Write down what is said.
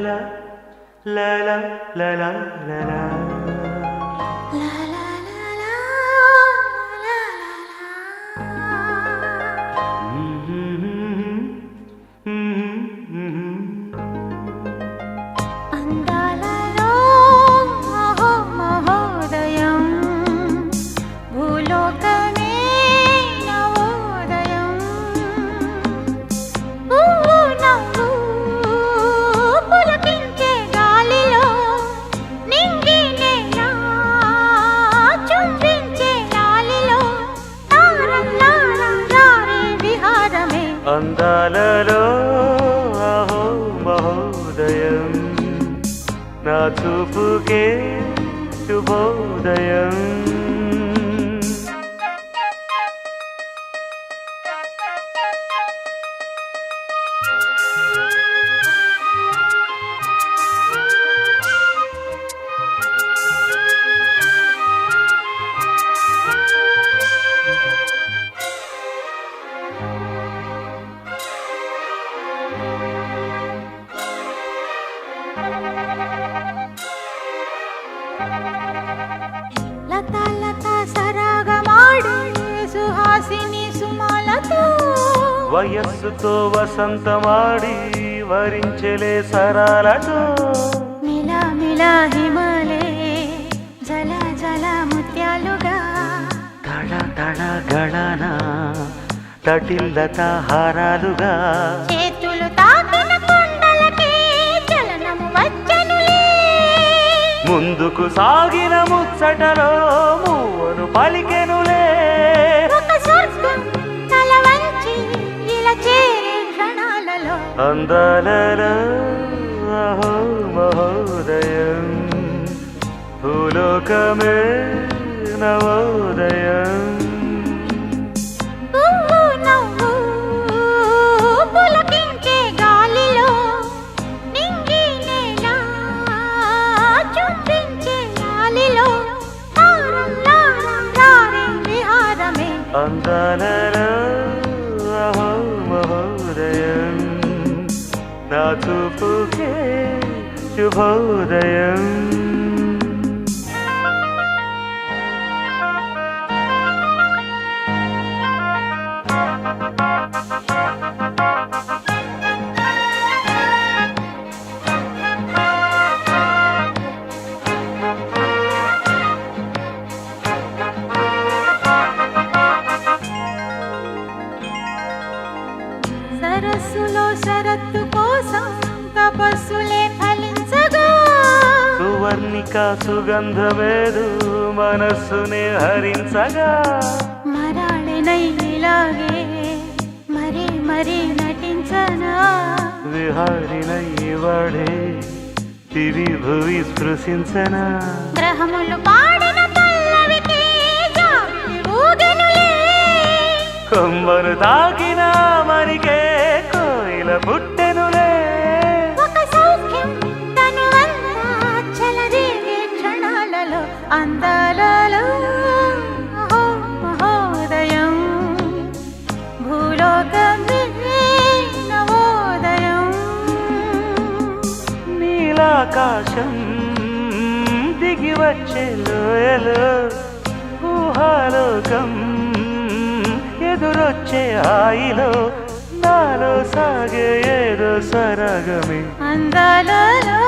la la la la la la. అందాలలో అహో మహోదయం నా చూపుకే శుభోదయం లతా లతా సరాగమాడే సుహాసిని సుమాలతో వయస్సుతో వసంతమాడి వరించెలే సరాలతో మిలా మిలా హిమాలే జల జల ముత్యాలుగా తళ తళ గళన తటిల్లత హారాలుగా చేతులు తాకిన కొండలకే చలనము వచ్చనులే ముందుకు సాగిన ముచ్చటలో మూవను పలికెనులే ఒక స్వర్గం తల వంచి ఇలా చేరే క్షణాలలో అందాలలో అహో మహోదయం భూలోకమే నవోదయం పువ్వు నవ్వు పులకించే గాలిలో నింగి నేల చుంబించే గాలిలో తారం లారం రారే విహారమే అందాలలో అహో మహోదయం నా చూపుకే శుభోదయం సరస్సులో శరత్తు కోసం తపస్సులే ఫలించగా సువర్ణిక సుగంధమేదు మనస్సునే హరించగా మరాళినై ఇలాగే మరీ మరీ నటించనా విహారినై వాడే దివి భువి స్పృశించనా గ్రహములు పాడిన పల్లవికి జాబిలి ఊగెనులే కొమ్మను తాకిన మరికే కోయిల పుట్టెనులే ఒక సౌఖ్యం తనువంతా చెలరేగే క్షణాలలో అందాలలో అహో మహోదయం భూలోకమే నవోదయం నీలాకాశం దిగి వచ్చే లోయలో ఊహాలోకం ఎదురొచ్చే హాయిలో నాలో సాగే ఏదో సరగమే అందాలలో